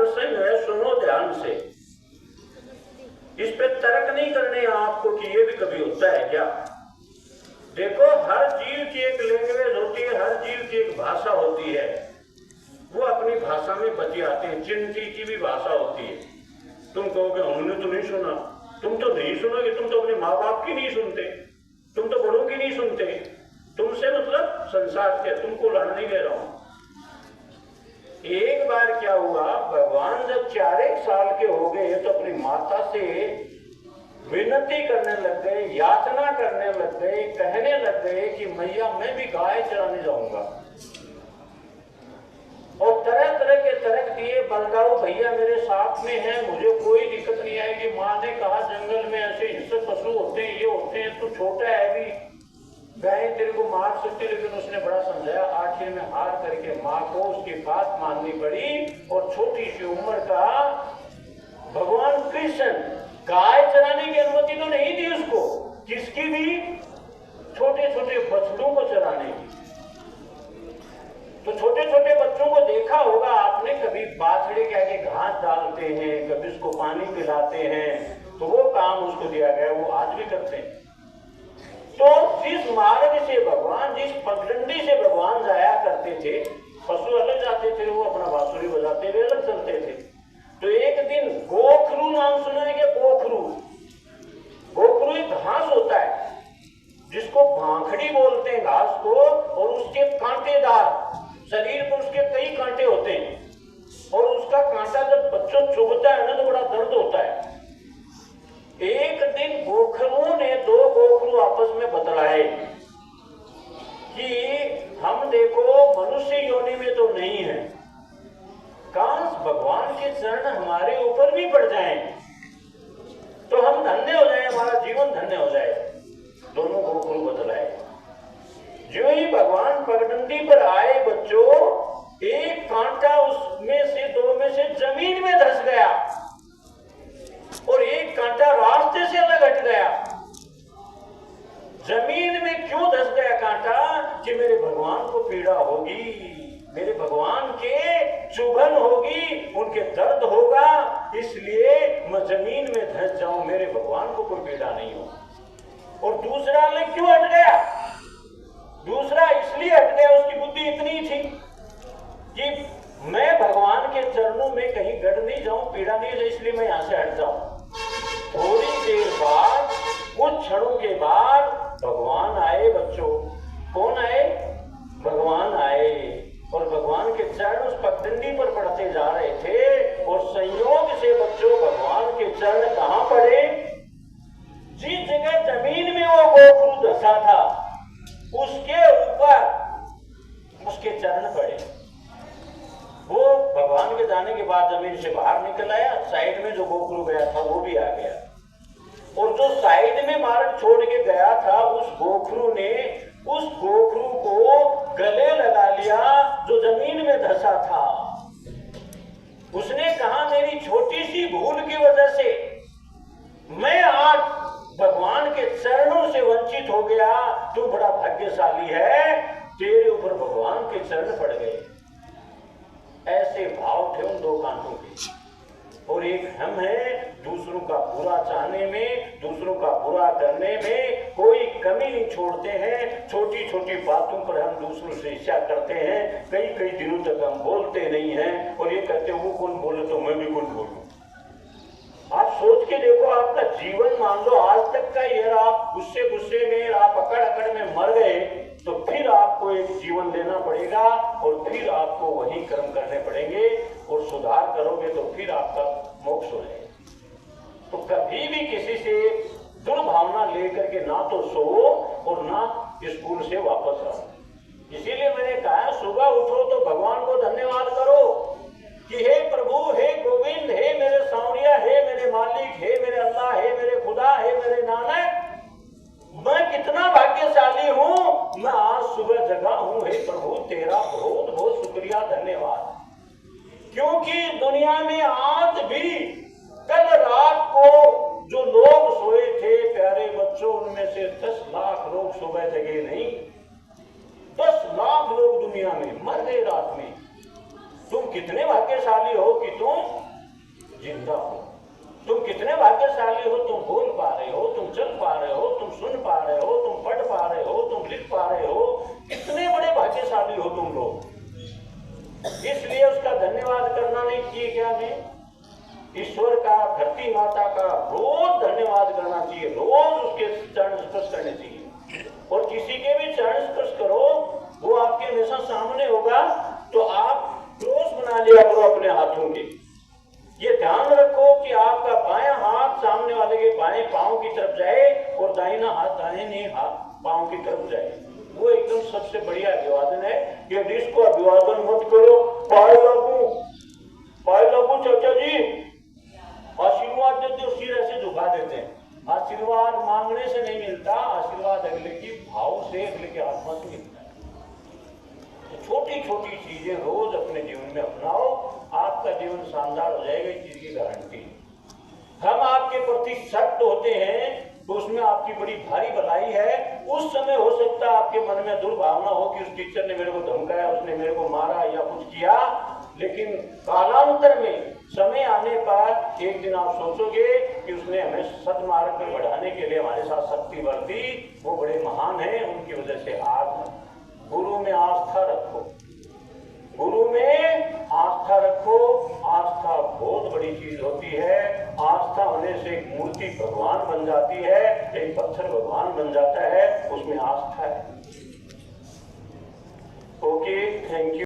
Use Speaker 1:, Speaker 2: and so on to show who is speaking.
Speaker 1: प्रसंग है, सुनो ध्यान से। इस पे तर्क नहीं करने आपको कि ये भी कभी होता है क्या। देखो, हर जीव की एक लैंग्वेज होती है, हर जीव की एक भाषा होती है, वो अपनी भाषा में बतियाते हैं। चिंटी की भी भाषा होती है। तुम कहोगे हमने तो नहीं सुना, तुम तो नहीं सुनोगे, तुम तो अपने माँ बाप की नहीं सुनते, तुम तो बड़ों की नहीं सुनते। तुमसे मतलब संसार के, तुमको लड़ नहीं दे रहा हूं। एक बार क्या हुआ, भगवान जब 4 साल के हो गए तो अपनी माता से विनती करने लग गए, याचना करने लग गए, कहने लग गए कि मैया मैं भी गाय चराने जाऊंगा। और तरह तरह के तर्क दिए, बलदाऊ भैया मेरे साथ में है, मुझे कोई दिक्कत नहीं आएगी। माँ ने कहा जंगल में ऐसे हिंसक पशु होते हैं, ये होते हैं, तू छोटा है अभी, गाय तेरे को मार सकती। लेकिन उसने बड़ा समझाया। आखिर में हार करके माँ को उसकी बात माननी पड़ी और छोटी सी उम्र का भगवान कृष्ण गाय चराने की अनुमति तो नहीं दी उसको, किसकी भी, छोटे छोटे बछड़ों को चराने की। तो छोटे छोटे बच्चों को देखा होगा आपने, कभी बाछड़े के आगे घास डालते हैं, कभी उसको पानी पिलाते हैं, तो वो काम उसको दिया गया, वो आज भी करते हैं। तो जिस मार्ग से भगवान, जिस पगडंडी से भगवान जाया करते थे, पशु अलग जाते थे, वो अपना बांसुरी बजाते हुए अलग चलते थे। तो एक दिन गोखरू नाम सुनेंगे, गोखरू। गोखरू एक घास होता है जिसको भांखड़ी बोलते हैं घास को, और उसके कांटेदार शरीर पर उसके कई कांटे होते हैं, और उसका कांटा जब बच्चों चुभता है ना तो बड़ा दर्द होता है। एक दिन गोखरुओं ने, 2 गोखरू आपस में बतलाए कि हम देखो मनुष्य योनि में तो नहीं है, काश भगवान के चरण हमारे ऊपर भी पड़ जाएं तो हम धन्य हो जाए, हमारा जीवन धन्य हो जाए। दोनों गोखरू बतलाए। जो ही भगवान पगडंडी पर आए बच्चों, एक कांटा उसमें से, 2 में से जमीन में धंस गया और एक कांटा रास्ते से अलग हट गया। जमीन में क्यों धंस गया कांटा? कि मेरे भगवान को पीड़ा होगी, मेरे भगवान के चुभन होगी, उनके दर्द होगा, इसलिए मैं जमीन में धंस जाऊं, मेरे भगवान को कोई पीड़ा नहीं हो। और दूसरा अलग क्यों हट गया? दूसरा इसलिए हट गया, उसकी बुद्धि इतनी थी कि मैं भगवान के चरणों में कहीं गड़ नहीं जाऊं, पीड़ा नहीं हो, इसलिए मैं यहां से हट जाऊं। थोड़ी देर बाद, कुछ क्षणों के बाद भगवान आए बच्चों। कौन आए? भगवान आए। और भगवान के चरण उस पगडंडी पर पड़ते जा रहे थे, और संयोग से बच्चों भगवान के चरण कहां पड़े? जिस जगह जमीन में वो गोखरू धंसा था उसके ऊपर उसके चरण पड़े। वो भगवान के जाने के बाद जमीन से बाहर निकल आया, साइड में जो गोखरू गया था वो भी आ गया, और जो साइड में मार्ग छोड़ के गया था उस गोखरू ने उस गोखरू को गले लगा लिया जो जमीन में धंसा था। उसने कहा मेरी छोटी सी भूल की वजह से मैं आज भगवान के चरणों से वंचित हो गया, तू बड़ा भाग्यशाली है, तेरे ऊपर भगवान के चरण पड़ गए। ऐसे भाव थे उन 2 कांटों के। और एक हम है दूसरों का बुरा चाहने में, दूसरों का बुरा करने में कोई कमी नहीं छोड़ते हैं। छोटी छोटी बातों पर हम दूसरों से ईर्ष्या करते हैं, कई कई दिनों तक हम बोलते नहीं हैं, और ये कहते हैं वो कौन बोले तो मैं भी कौन बोलूं। आप सोच के देखो, आपका जीवन मान लो आज तक का ये, आप गुस्से गुस्से में, आप अकड़ अकड़ में मर गए, तो फिर आपको एक जीवन लेना पड़ेगा, और फिर आपको वही कर्म करने पड़ेंगे, और सुधार करोगे तो फिर आपका मोक्ष हो जाएगा। तो कभी भी किसी से दुर्भावना लेकर के ना तो सो और ना स्कूल से वापस आओ। इसीलिए मैंने कहा सुबह उठो तो भगवान को धन्यवाद करो कि हे प्रभु, हे गोविंद, हे मेरे सांवरिया, हे मेरे मालिक, हे मेरे अल्लाह, हे मेरे खुदा, हे मेरे नानक, मैं कितना भाग्यशाली हूं, मैं आज सुबह जगा हूं। हे प्रभु तेरा बहुत बहुत शुक्रिया, धन्यवाद। क्योंकि दुनिया में आज भी कल रात को जो लोग सोए थे प्यारे बच्चों, उनमें से 10 लाख लोग सुबह जगे नहीं। 10 लाख लोग दुनिया में मर गए रात में। तुम कितने भाग्यशाली हो कि तुम जिंदा हो, तुम कितने भाग्यशाली हो, तुम बोल पा रहे हो, तुम चल पा रहे हो, तुम सुन पा रहे हो, तुम पढ़ पा रहे हो, तुम लिख पा रहे हो, कितने बड़े भाग्यशाली हो तुम लोग। इसलिए उसका धन्यवाद करना नहीं चाहिए क्या? हमें ईश्वर का, धरती माता का रोज धन्यवाद करना चाहिए, रोज उसके चरण स्पर्श करने चाहिए। और किसी के भी चरण स्पर्श करो, वो आपके हमेशा सामने होगा, तो आप क्लोज बना लिया करो अपने हाथों के। ये ध्यान रखो कि आपका बायां हाथ सामने वाले के बाएं पांव की तरफ जाए और दाहिना हाथ दाहिने हाथ पांव की तरफ जाए। वो एकदम सबसे बढ़िया अभिवादन है। कि जिसको अभिवादन मत करो, पाए लागू चाचा जी आशीर्वाद देते हो, सिर ऐसे झुका देते हैं। आशीर्वाद मांगने से नहीं मिलता, आशीर्वाद अगले की भाव से, अगले के आत्मा से मिलता है। तो छोटी छोटी चीजें रोज अपने जीवन में अपनाओ, आपका जीवन शानदार हो जाएगा, इस चीज की गारंटी। हम आपके प्रति सख्त होते हैं तो उसमें आपकी बड़ी भारी भलाई है। उस समय हो सकता है आपके मन में दुर्भावना हो कि उस टीचर ने मेरे को धमकाया, उसने मेरे को मारा या कुछ किया, लेकिन कालांतर में समय आने पर एक दिन आप सोचोगे कि उसने हमें सद्मार्ग पर बढ़ाने के लिए हमारे साथ शक्ति बरती, वो बड़े महान हैं, उनकी वजह से आज गुरु में आस्था रखो, गुरु में आस्था रखो। आस्था बहुत बड़ी चीज होती है। आस्था होने से एक मूर्ति भगवान बन जाती है, एक पत्थर भगवान बन जाता है, उसमें आस्था है। Okay, thank you.